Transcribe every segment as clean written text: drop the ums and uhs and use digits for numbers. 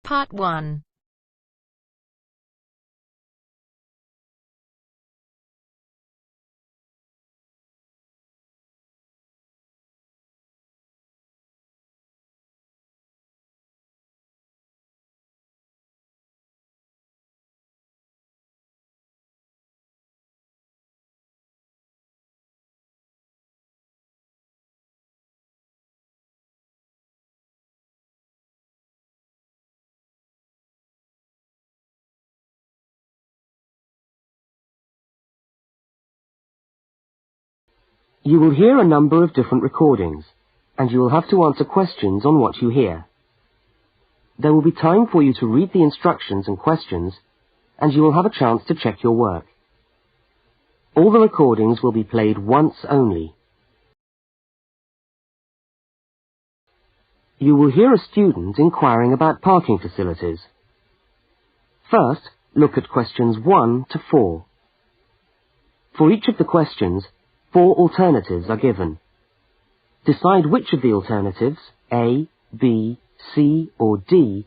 Part 1. You will hear a number of different recordings, and you will have to answer questions on what you hear. There will be time for you to read the instructions and questions, and you will have a chance to check your work. All the recordings will be played once only. You will hear a student inquiring about parking facilities. First, look at questions 1 to 4. For each of the questions, 4 alternatives are given. Decide which of the alternatives, A, B, C or D,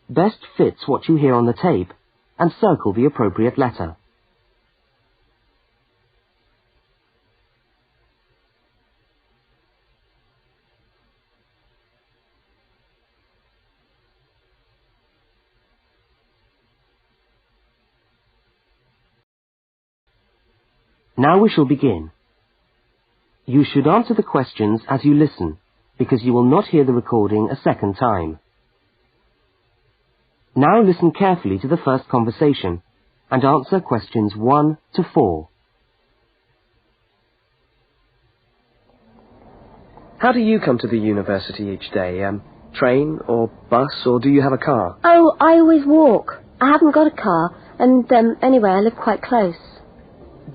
best fits what you hear on the tape, and circle the appropriate letter. Now we shall begin. You should answer the questions as you listen, because you will not hear the recording a second time. Now listen carefully to the first conversation, and answer questions 1 to 4. How do you come to the university each day? Train or bus, or do you have a car? Oh, I always walk. I haven't got a car, and anyway, I live quite close.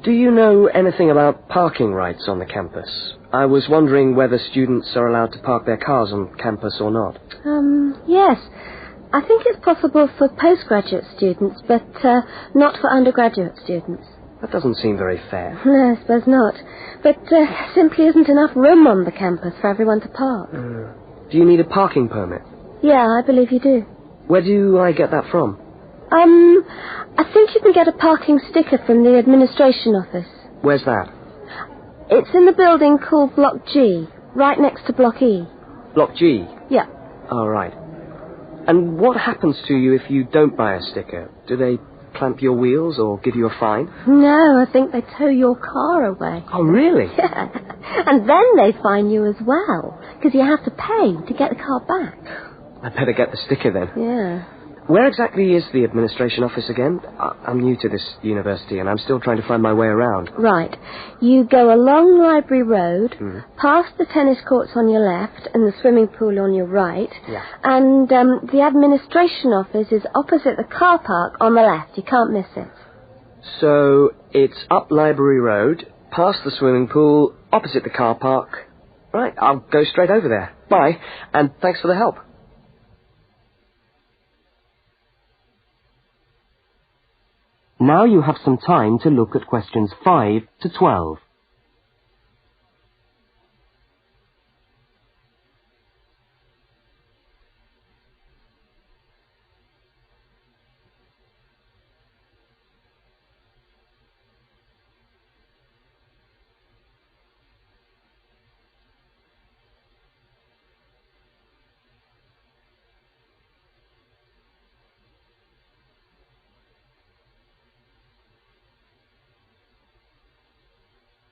Do you know anything about parking rights on the campus? I was wondering whether students are allowed to park their cars on campus or not. Yes. I think it's possible for postgraduate students, but not for undergraduate students. That doesn't seem very fair. No, I suppose not. But simply isn't enough room on the campus for everyone to park. Do you need a parking permit? Yeah, I believe you do. Where do I get that from? I think you can get a parking sticker from the administration office. Where's that? It's in the building called Block G, right next to Block E. Block G? Yeah. Oh, right. And what happens to you if you don't buy a sticker? Do they clamp your wheels or give you a fine? No, I think they tow your car away. Oh, really? Yeah. And then they fine you as well, because you have to pay to get the car back. I'd better get the sticker then. Yeah. Where exactly is the administration office again? I'm new to this university and I'm still trying to find my way around. Right. You go along Library Road, past the tennis courts on your left and the swimming pool on your right. Yeah. And the administration office is opposite the car park on the left. You can't miss it. So it's up Library Road, past the swimming pool, opposite the car park. Right, I'll go straight over there. Bye, and thanks for the help. Now you have some time to look at questions 5 to 12.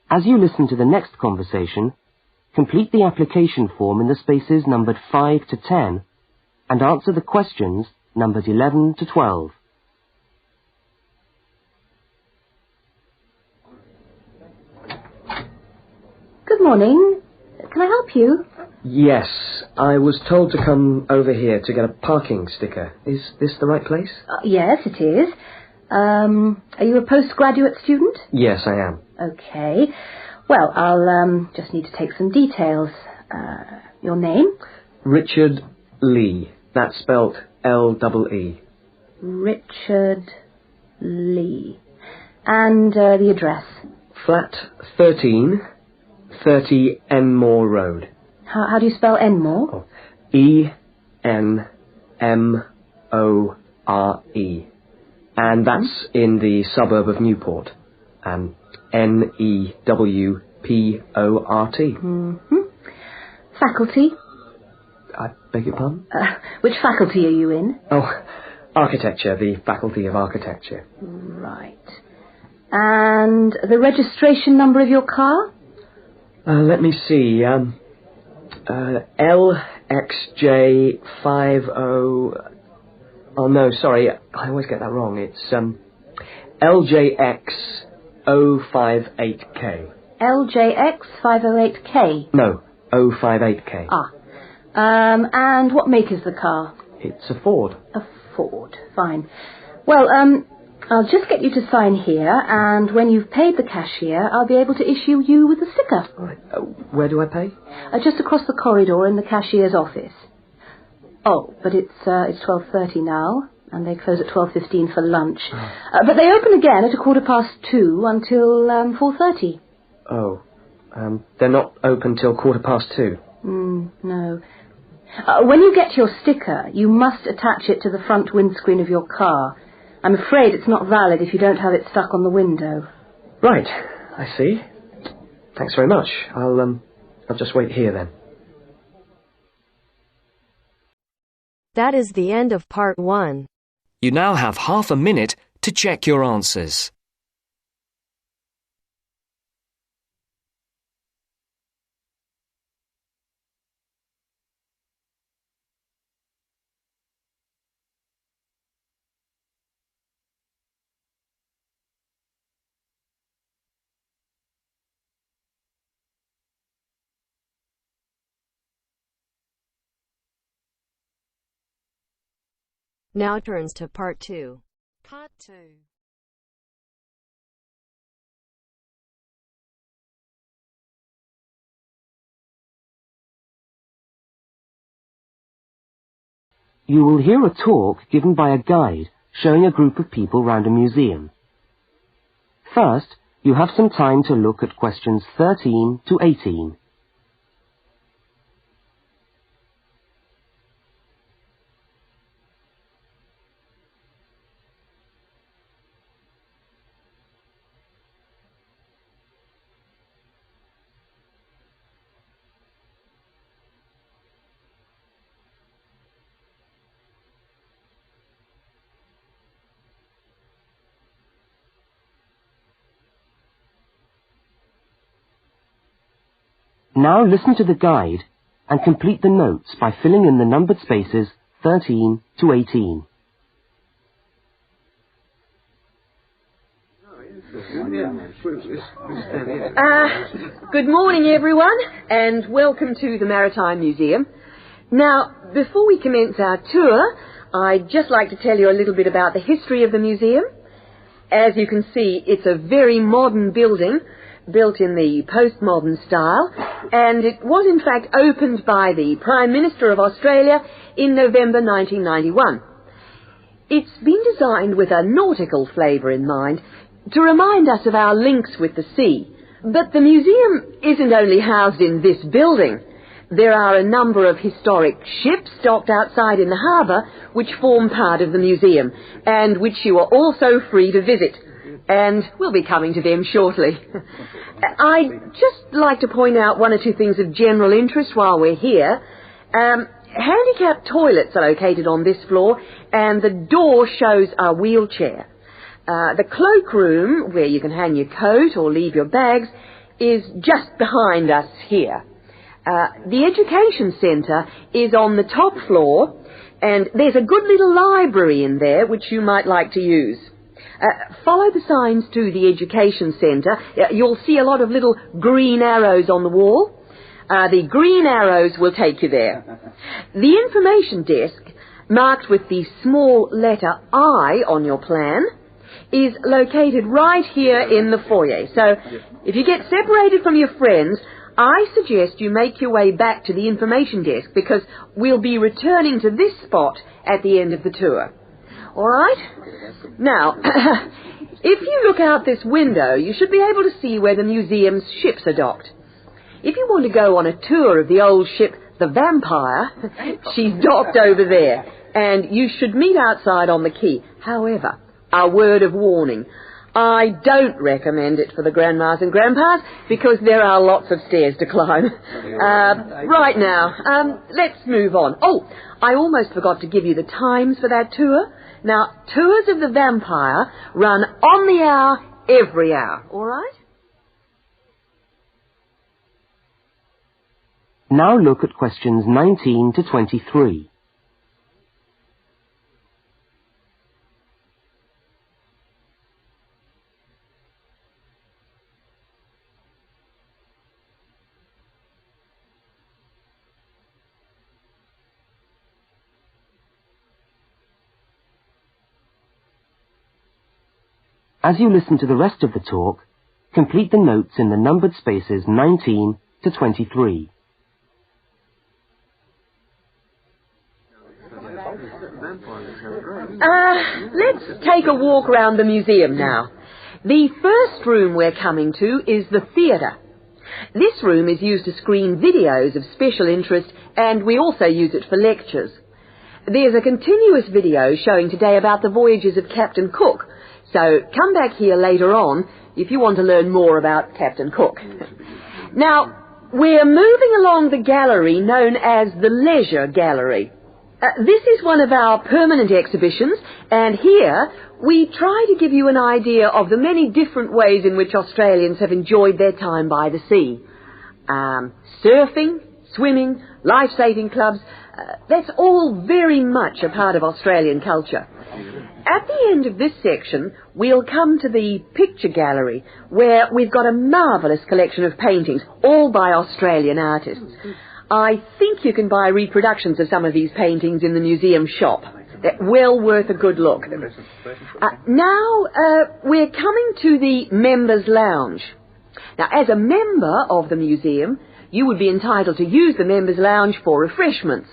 As you listen to the next conversation, complete the application form in the spaces numbered 5 to 10 and answer the questions numbered 11 to 12. Good morning. Can I help you? Yes, I was told to come over here to get a parking sticker. Is this the right place? Yes, it is. Are you a postgraduate student? Yes, I am. Okay. Well, I'll just need to take some details. Your name? Richard Lee. That's spelt L-E-E. Richard Lee. And the address? Flat 13, 30 Enmore Road. How do you spell Enmore? E-N-M-O-R-E. And that's in the suburb of Newport. Newport. Mm-hmm. Faculty? I beg your pardon? Which faculty are you in? Oh, architecture, the Faculty of Architecture. Right. And the registration number of your car? Let me see. LXJ50... Oh, no, sorry. I always get that wrong. It's LJX058K. LJX508K? No, 058K. Ah. And what make is the car? It's a Ford. A Ford. Fine. Well, I'll just get you to sign here, and when you've paid the cashier, I'll be able to issue you with a sticker. All right. Where do I pay? Just across the corridor in the cashier's office. Oh, but it's 12:30 now, and they close at 12:15 for lunch. But they open again at 2:15 until 4:30. Oh, they're not open till 2:15. No. When you get your sticker, you must attach it to the front windscreen of your car. I'm afraid it's not valid if you don't have it stuck on the window. Right, I see. Thanks very much. I'll just wait here then. That is the end of part 1. You now have half a minute to check your answers. Now turns to part 2. Part 2. You will hear a talk given by a guide showing a group of people round a museum. First, you have some time to look at questions 13 to 18. Now listen to the guide and complete the notes by filling in the numbered spaces 13 to 18. Good morning, everyone, and welcome to the Maritime Museum. Now, before we commence our tour, I'd just like to tell you a little bit about the history of the museum. As you can see, it's a very modern building, built in the postmodern style, and it was in fact opened by the Prime Minister of Australia in November 1991. It's been designed with a nautical flavour in mind, to remind us of our links with the sea. But the museum isn't only housed in this building. There are a number of historic ships docked outside in the harbour which form part of the museum, and which you are also free to visit. And we'll be coming to them shortly. I'd just like to point out one or two things of general interest while we're here. Handicapped toilets are located on this floor, and the door shows a wheelchair. The cloakroom, where you can hang your coat or leave your bags, is just behind us here. The education centre is on the top floor, and there's a good little library in there which you might like to use. Follow the signs to the education centre. You'll see a lot of little green arrows on the wall. The green arrows will take you there. The information desk, marked with the small letter I on your plan, is located right here in the foyer. So if you get separated from your friends, I suggest you make your way back to the information desk, because we'll be returning to this spot at the end of the tour. All right? Now, if you look out this window, you should be able to see where the museum's ships are docked. If you want to go on a tour of the old ship, the Vampire, she's docked over there. and you should meet outside on the quay. However, a word of warning. I don't recommend it for the grandmas and grandpas because there are lots of stairs to climb. Right now, let's move on. Oh, I almost forgot to give you the times for that tour. Now, tours of the Vampire run on the hour, every hour, all right? Now look at questions 19 to 23. As you listen to the rest of the talk, complete the notes in the numbered spaces 19 to 23. Let's take a walk around the museum now. The first room we're coming to is the theatre. This room is used to screen videos of special interest, and we also use it for lectures. There's a continuous video showing today about the voyages of Captain Cook, so come back here later on if you want to learn more about Captain Cook. Now, we're moving along the gallery known as the Leisure Gallery. This is one of our permanent exhibitions, and here we try to give you an idea of the many different ways in which Australians have enjoyed their time by the sea. Surfing, swimming, life-saving clubs, that's all very much a part of Australian culture. At the end of this section, we'll come to the picture gallery, where we've got a marvellous collection of paintings, all by Australian artists. I think you can buy reproductions of some of these paintings in the museum shop. They're well worth a good look. Now, we're coming to the Members' Lounge. Now, as a member of the museum, you would be entitled to use the Members' Lounge for refreshments.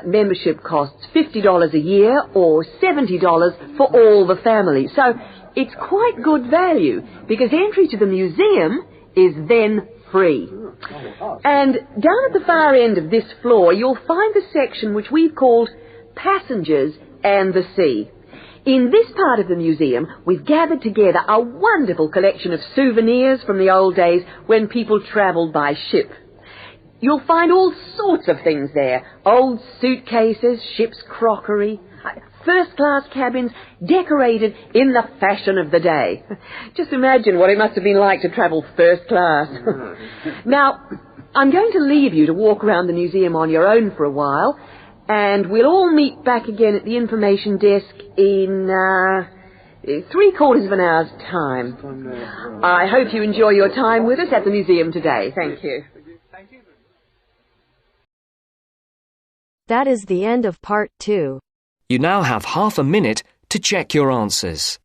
Membership costs $50 a year or $70 for all the family. So it's quite good value because entry to the museum is then free. And down at the far end of this floor, you'll find the section which we've called Passengers and the Sea. In this part of the museum, we've gathered together a wonderful collection of souvenirs from the old days when people travelled by ship. You'll find all sorts of things there. Old suitcases, ship's crockery, first-class cabins decorated in the fashion of the day. Just imagine what it must have been like to travel first class. Now, I'm going to leave you to walk around the museum on your own for a while, and we'll all meet back again at the information desk in 3/4 of an hour's time. I hope you enjoy your time with us at the museum today. Thank you. That is the end of part 2. You now have half a minute to check your answers.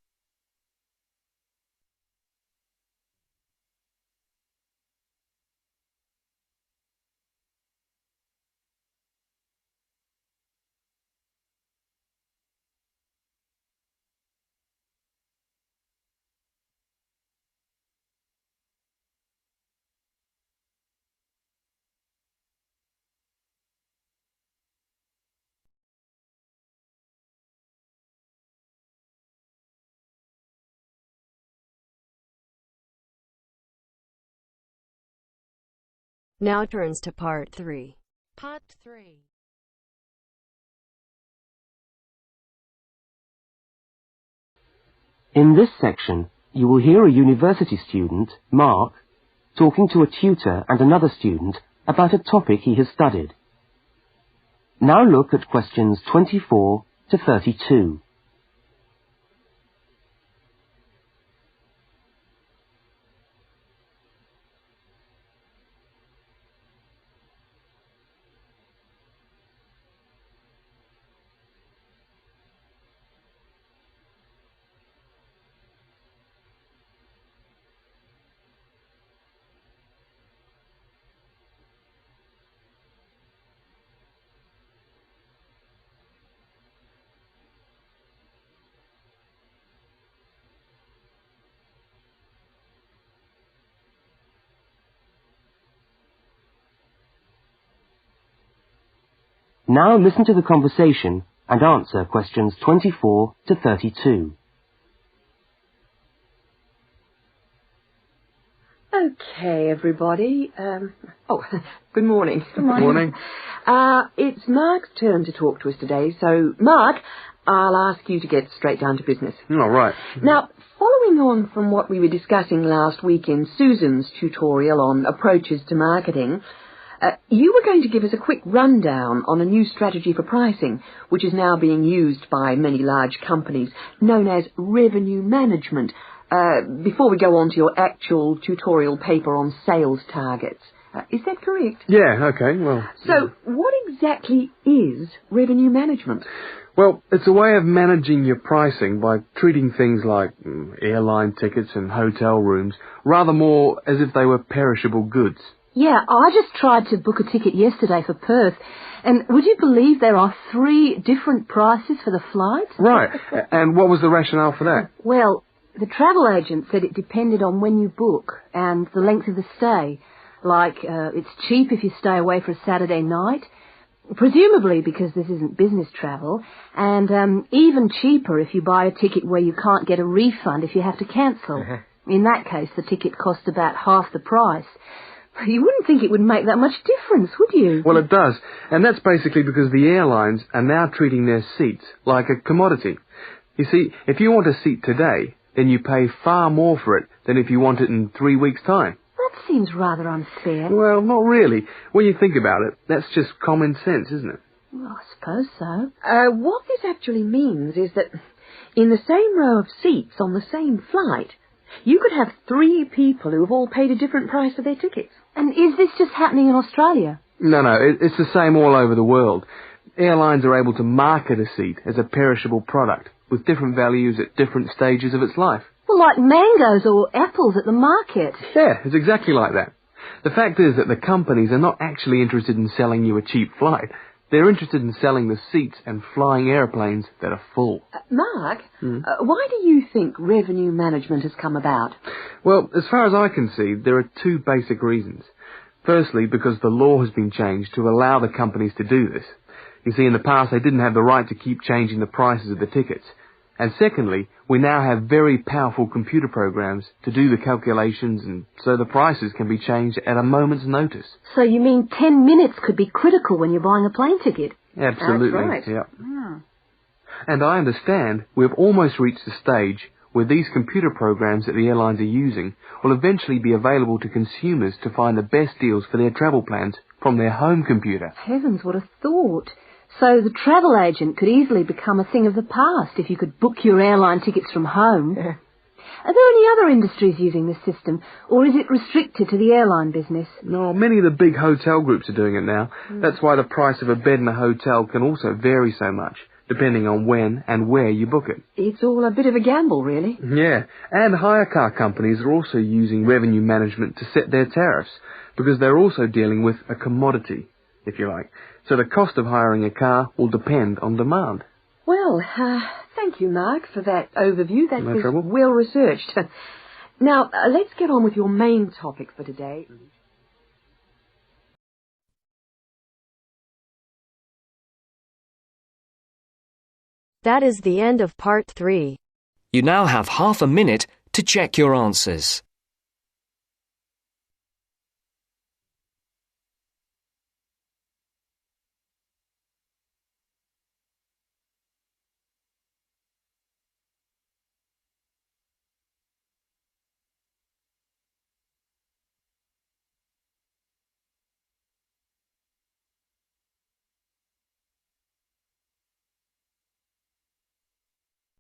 Now turns to part 3. Part 3. In this section, you will hear a university student, Mark, talking to a tutor and another student about a topic he has studied. Now look at questions 24 to 32. Now listen to the conversation and answer questions 24 to 32. Okay, everybody. Good morning. Good morning. It's Mark's turn to talk to us today, so, Mark, I'll ask you to get straight down to business. All right. Now, following on from what we were discussing last week in Susan's tutorial on approaches to marketing, you were going to give us a quick rundown on a new strategy for pricing, which is now being used by many large companies, known as revenue management, before we go on to your actual tutorial paper on sales targets. Is that correct? Yeah, okay, well... So, what exactly is revenue management? Well, it's a way of managing your pricing by treating things like airline tickets and hotel rooms rather more as if they were perishable goods. Yeah, I just tried to book a ticket yesterday for Perth, and would you believe there are 3 different prices for the flight? Right, and what was the rationale for that? Well, the travel agent said it depended on when you book and the length of the stay. Like, it's cheap if you stay away for a Saturday night, presumably because this isn't business travel, and even cheaper if you buy a ticket where you can't get a refund if you have to cancel. In that case, the ticket cost about half the price. You wouldn't think it would make that much difference, would you? Well, it does, and that's basically because the airlines are now treating their seats like a commodity. You see, if you want a seat today, then you pay far more for it than if you want it in 3 weeks' time. That seems rather unfair. Well, not really. When you think about it, that's just common sense, isn't it? Well, I suppose so. What this actually means is that in the same row of seats on the same flight, you could have 3 people who have all paid a different price for their tickets. And is this just happening in Australia? No, it's the same all over the world. Airlines are able to market a seat as a perishable product with different values at different stages of its life. Well, like mangoes or apples at the market. Yeah, it's exactly like that. The fact is that the companies are not actually interested in selling you a cheap flight. They're interested in selling the seats and flying airplanes that are full. Mark, why do you think revenue management has come about? Well, as far as I can see, there are 2 basic reasons. Firstly, because the law has been changed to allow the companies to do this. You see, in the past, they didn't have the right to keep changing the prices of the tickets. And secondly, we now have very powerful computer programs to do the calculations, and so the prices can be changed at a moment's notice. So you mean 10 minutes could be critical when you're buying a plane ticket? Absolutely. That's right. Yeah. And I understand we've almost reached the stage where these computer programs that the airlines are using will eventually be available to consumers to find the best deals for their travel plans from their home computer. Heavens, what a thought. So the travel agent could easily become a thing of the past if you could book your airline tickets from home. Are there any other industries using this system, or is it restricted to the airline business? No, many of the big hotel groups are doing it now. That's why the price of a bed in a hotel can also vary so much, depending on when and where you book it. It's all a bit of a gamble, really. Yeah, and hire car companies are also using revenue management to set their tariffs, because they're also dealing with a commodity, if you like. So the cost of hiring a car will depend on demand. Well, thank you, Mark, for that overview. That No was trouble. well researched. Now, let's get on with your main topic for today. That is the end of part 3. You now have half a minute to check your answers.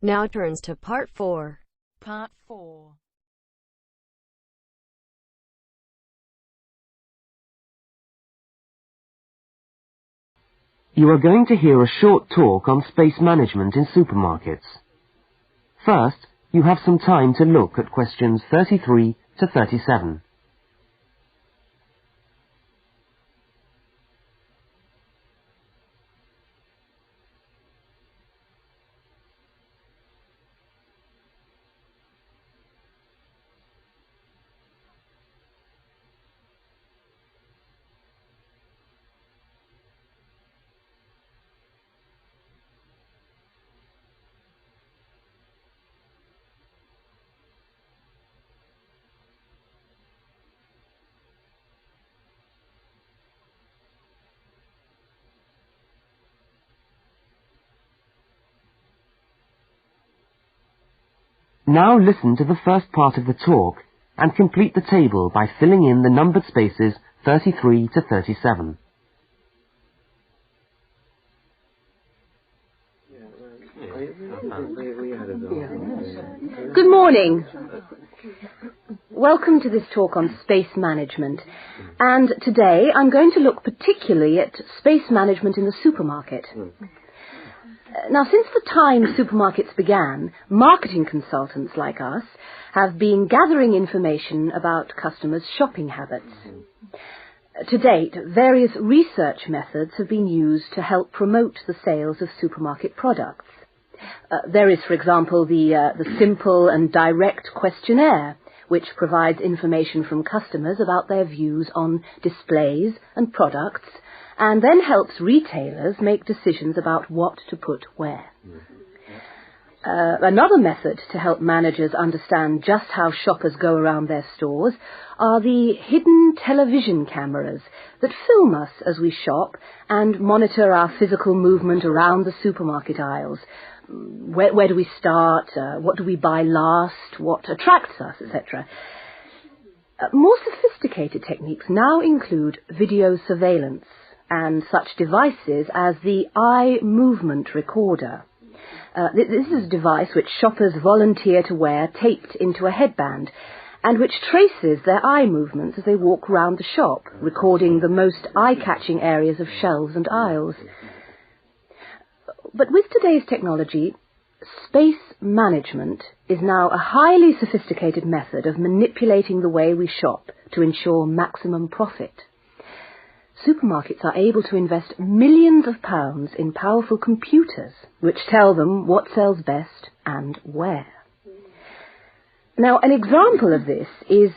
Now turns to part 4. Part 4. You are going to hear a short talk on space management in supermarkets. First, you have some time to look at questions 33 to 37. Now listen to the first part of the talk and complete the table by filling in the numbered spaces 33 to 37. Good morning. Welcome to this talk on space management. And today I'm going to look particularly at space management in the supermarket. Now, since the time supermarkets began, marketing consultants like us have been gathering information about customers' shopping habits. To date, various research methods have been used to help promote the sales of supermarket products. There is, for example, the simple and direct questionnaire, which provides information from customers about their views on displays and products, and then helps retailers make decisions about what to put where. Another method to help managers understand just how shoppers go around their stores are the hidden television cameras that film us as we shop and monitor our physical movement around the supermarket aisles. Where do we start? What do we buy last? What attracts us, etc. More sophisticated techniques now include video surveillance and such devices as the eye movement recorder. This is a device which shoppers volunteer to wear taped into a headband and which traces their eye movements as they walk around the shop, recording the most eye-catching areas of shelves and aisles. But with today's technology, space management is now a highly sophisticated method of manipulating the way we shop to ensure maximum profit. Supermarkets are able to invest millions of pounds in powerful computers which tell them what sells best and where. Now, an example of this is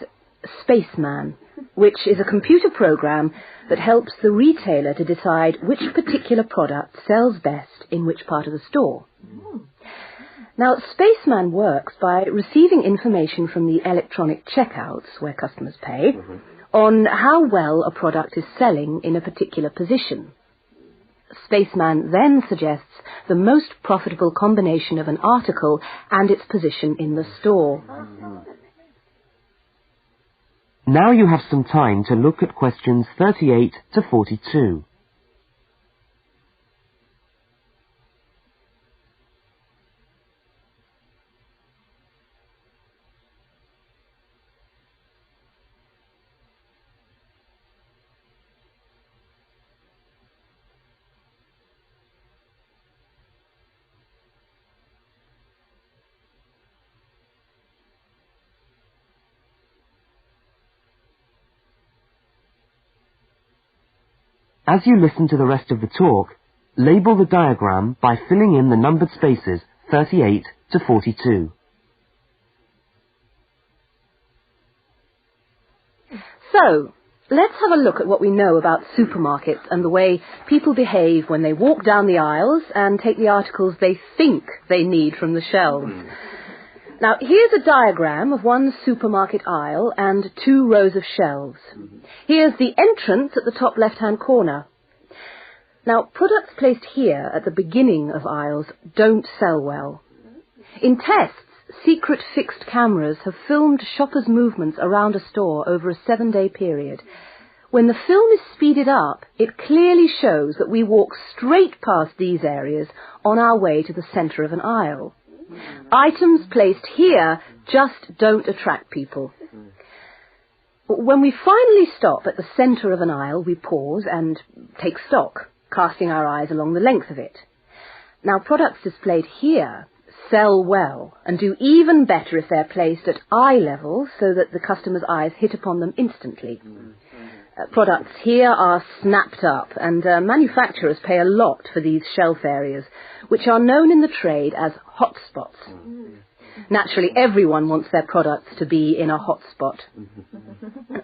Spaceman, which is a computer program that helps the retailer to decide which particular product sells best in which part of the store. Now, Spaceman works by receiving information from the electronic checkouts, where customers pay, on how well a product is selling in a particular position. Spaceman then suggests the most profitable combination of an article and its position in the store. Now you have some time to look at questions 38 to 42. As you listen to the rest of the talk, label the diagram by filling in the numbered spaces 38 to 42. So, let's have a look at what we know about supermarkets and the way people behave when they walk down the aisles and take the articles they think they need from the shelves. Now, here's a diagram of one supermarket aisle and 2 rows of shelves. Here's the entrance at the top left-hand corner. Now, products placed here at the beginning of aisles don't sell well. In tests, secret fixed cameras have filmed shoppers' movements around a store over a 7-day period. When the film is speeded up, it clearly shows that we walk straight past these areas on our way to the centre of an aisle. Items placed here just don't attract people. When we finally stop at the centre of an aisle, we pause and take stock, casting our eyes along the length of it. Now, products displayed here sell well and do even better if they're placed at eye level so that the customer's eyes hit upon them instantly. Products here are snapped up, and manufacturers pay a lot for these shelf areas, which are known in the trade as hotspots. Naturally, everyone wants their products to be in a hotspot.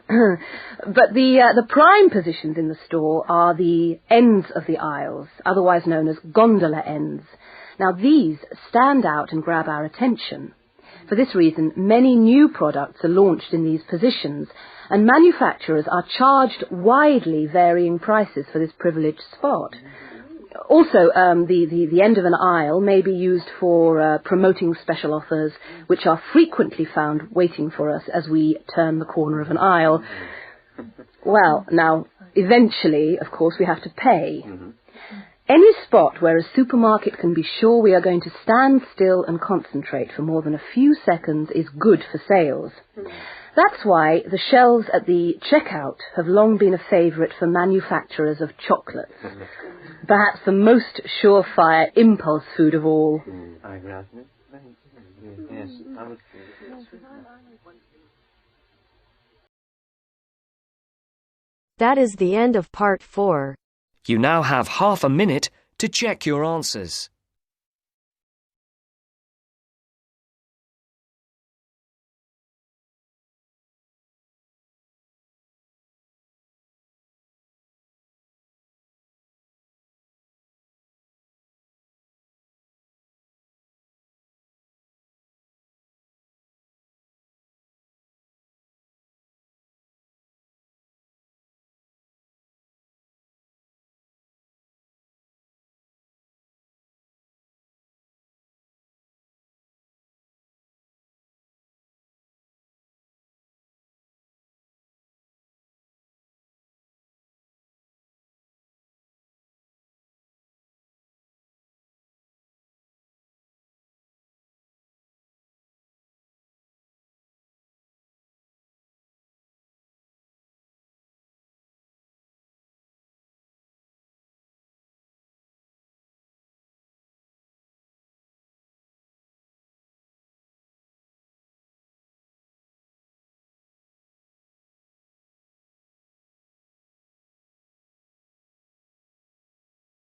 But the prime positions in the store are the ends of the aisles, otherwise known as gondola ends. Now, these stand out and grab our attention. For this reason, many new products are launched in these positions, and manufacturers are charged widely varying prices for this privileged spot. Also, the end of an aisle may be used for promoting special offers, which are frequently found waiting for us as we turn the corner of an aisle. Well, now, eventually, of course, we have to pay. Any spot where a supermarket can be sure we are going to stand still and concentrate for more than a few seconds is good for sales. That's why the shelves at the checkout have long been a favourite for manufacturers of chocolates. Perhaps the most surefire impulse food of all. That is the end of part 4. You now have half a minute to check your answers.